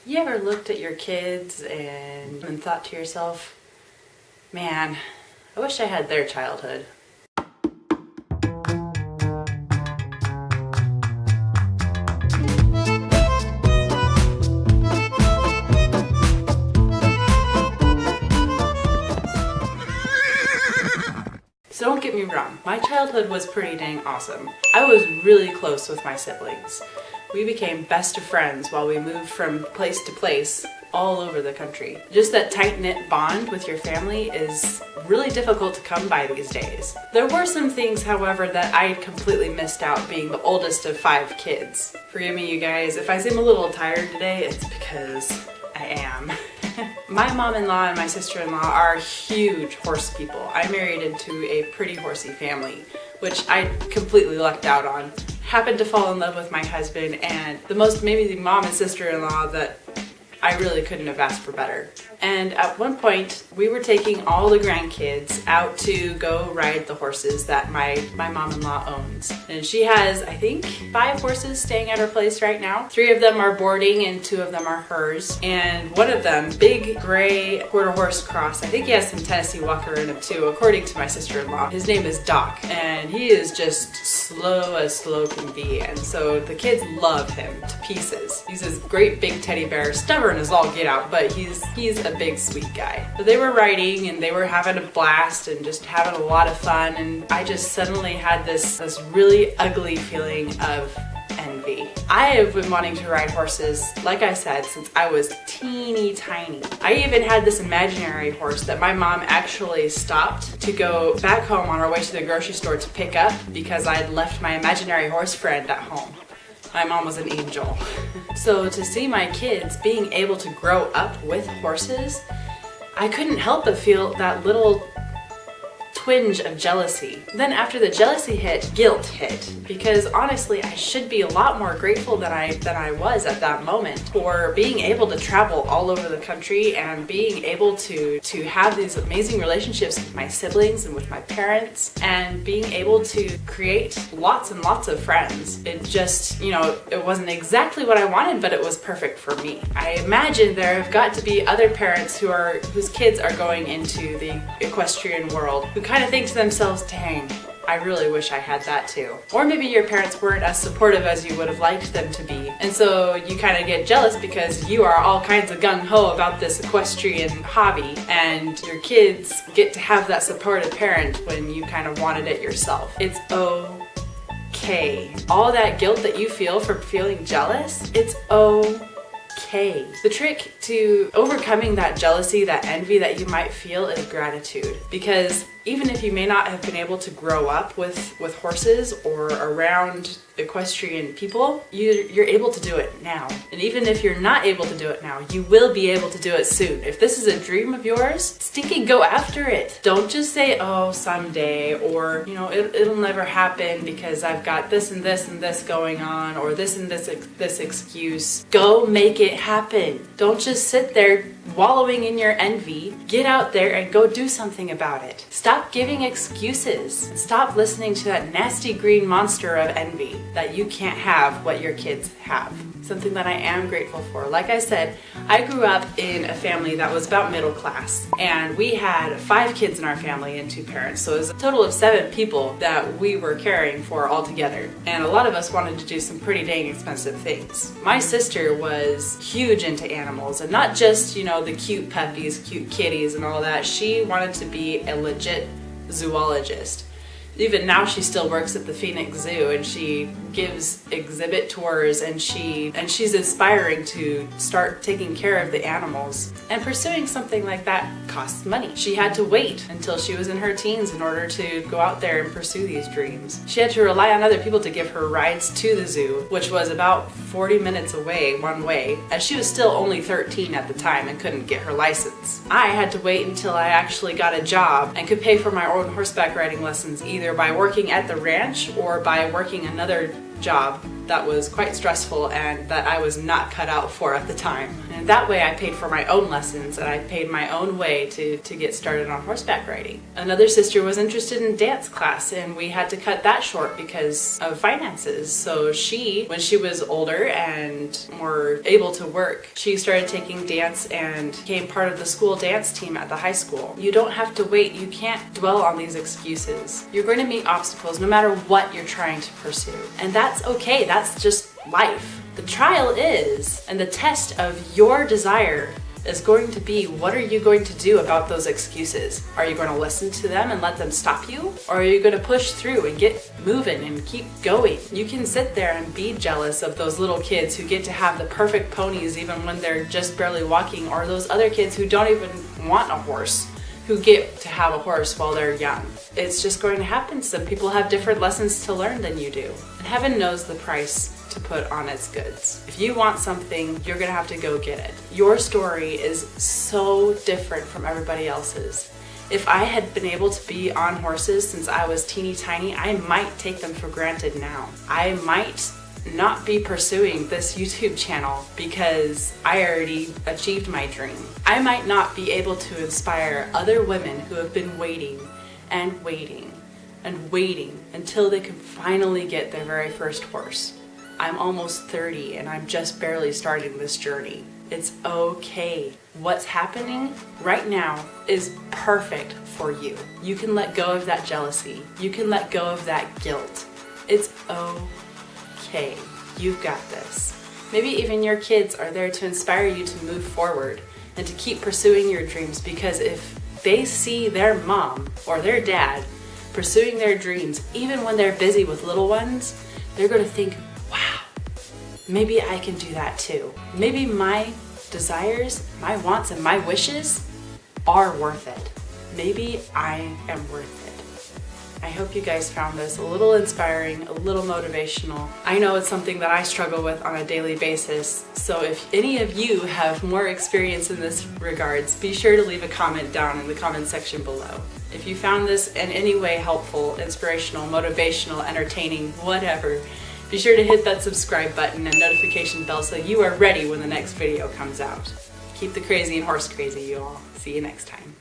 You ever looked at your kids and thought to yourself, man, I wish I had their childhood? So don't get me wrong, my childhood was pretty dang awesome. I was really close with my siblings. We became best of friends while we moved from place to place all over the country. Just that tight-knit bond with your family is really difficult to come by these days. There were some things, however, that I completely missed out being the oldest of 5 kids. Forgive me, you guys, if I seem a little tired today, it's because I am. My mom-in-law and my sister-in-law are huge horse people. I married into a pretty horsey family, which I completely lucked out on. Happened to fall in love with my husband, and maybe the mom and sister-in-law that I really couldn't have asked for better. And at one point, we were taking all the grandkids out to go ride the horses that my mom-in-law owns. And she has, I think, 5 horses staying at her place right now. 3 of them are boarding and 2 of them are hers. And one of them, big gray quarter horse cross, I think he has some Tennessee Walker in him too, according to my sister-in-law. His name is Doc, and he is just slow as slow can be. And so the kids love him to pieces. He's this great big teddy bear, stubborn as all get out, but he's a big sweet guy. So they were riding and they were having a blast and just having a lot of fun, and I just suddenly had this really ugly feeling of envy. I have been wanting to ride horses, like I said, since I was teeny tiny. I even had this imaginary horse that my mom actually stopped to go back home on our way to the grocery store to pick up because I had left my imaginary horse friend at home. My mom was an angel. So to see my kids being able to grow up with horses, I couldn't help but feel that little twinge of jealousy. Then after the jealousy hit, guilt hit, because honestly I should be a lot more grateful than I was at that moment for being able to travel all over the country and being able to have these amazing relationships with my siblings and with my parents, and being able to create lots and lots of friends. It just, it wasn't exactly what I wanted, but it was perfect for me. I imagine there have got to be other parents whose kids are going into the equestrian world who kind of think to themselves, dang, I really wish I had that too. Or maybe your parents weren't as supportive as you would have liked them to be, and so you kind of get jealous because you are all kinds of gung-ho about this equestrian hobby, and your kids get to have that supportive parent when you kind of wanted it yourself. It's okay. All that guilt that you feel for feeling jealous, it's okay. The trick to overcoming that jealousy, that envy that you might feel, is gratitude. Because even if you may not have been able to grow up with horses or around equestrian people, you're able to do it now. And even if you're not able to do it now, you will be able to do it soon. If this is a dream of yours, stinking go after it. Don't just say, oh, someday, or, it'll never happen because I've got this and this and this going on, or this and this excuse. Go make it happen. Don't just sit there wallowing in your envy. Get out there and go do something about it. Stop giving excuses. Stop listening to that nasty green monster of envy that you can't have what your kids have. Something that I am grateful for. Like I said, I grew up in a family that was about middle class, and we had 5 kids in our family and 2 parents, so it was a total of 7 people that we were caring for all together, and a lot of us wanted to do some pretty dang expensive things. My sister was huge into animals, and not just, the cute puppies, cute kitties and all that. She wanted to be a legit zoologist. Even now she still works at the Phoenix Zoo, and she gives exhibit tours, and she's aspiring to start taking care of the animals. And pursuing something like that costs money. She had to wait until she was in her teens in order to go out there and pursue these dreams. She had to rely on other people to give her rides to the zoo, which was about 40 minutes away one way, as she was still only 13 at the time and couldn't get her license. I had to wait until I actually got a job and could pay for my own horseback riding lessons, either by working at the ranch or by working another job that was quite stressful and that I was not cut out for at the time. And that way I paid for my own lessons and I paid my own way to get started on horseback riding. Another sister was interested in dance class and we had to cut that short because of finances. So she, when she was older and more able to work, she started taking dance and became part of the school dance team at the high school. You don't have to wait. You can't dwell on these excuses. You're going to meet obstacles no matter what you're trying to pursue. And that's okay. That's just life. The trial is, and the test of your desire is going to be, what are you going to do about those excuses? Are you going to listen to them and let them stop you? Or are you going to push through and get moving and keep going? You can sit there and be jealous of those little kids who get to have the perfect ponies even when they're just barely walking, or those other kids who don't even want a horse, who get to have a horse while they're young. It's just going to happen. Some people have different lessons to learn than you do. And heaven knows the price to put on its goods. If you want something, you're gonna have to go get it. Your story is so different from everybody else's. If I had been able to be on horses since I was teeny tiny, I might take them for granted now. I might not be pursuing this YouTube channel because I already achieved my dream. I might not be able to inspire other women who have been waiting and waiting and waiting until they can finally get their very first horse. I'm almost 30 and I'm just barely starting this journey. It's okay. What's happening right now is perfect for you. You can let go of that jealousy. You can let go of that guilt. It's okay. You've got this. Maybe even your kids are there to inspire you to move forward and to keep pursuing your dreams, because if they see their mom or their dad pursuing their dreams, even when they're busy with little ones, they're going to think, wow, maybe I can do that too. Maybe my desires, my wants, and my wishes are worth it. Maybe I am worth it. I hope you guys found this a little inspiring, a little motivational. I know it's something that I struggle with on a daily basis, so if any of you have more experience in this regards, be sure to leave a comment down in the comment section below. If you found this in any way helpful, inspirational, motivational, entertaining, whatever, be sure to hit that subscribe button and notification bell so you are ready when the next video comes out. Keep the crazy and horse crazy, you all. See you next time.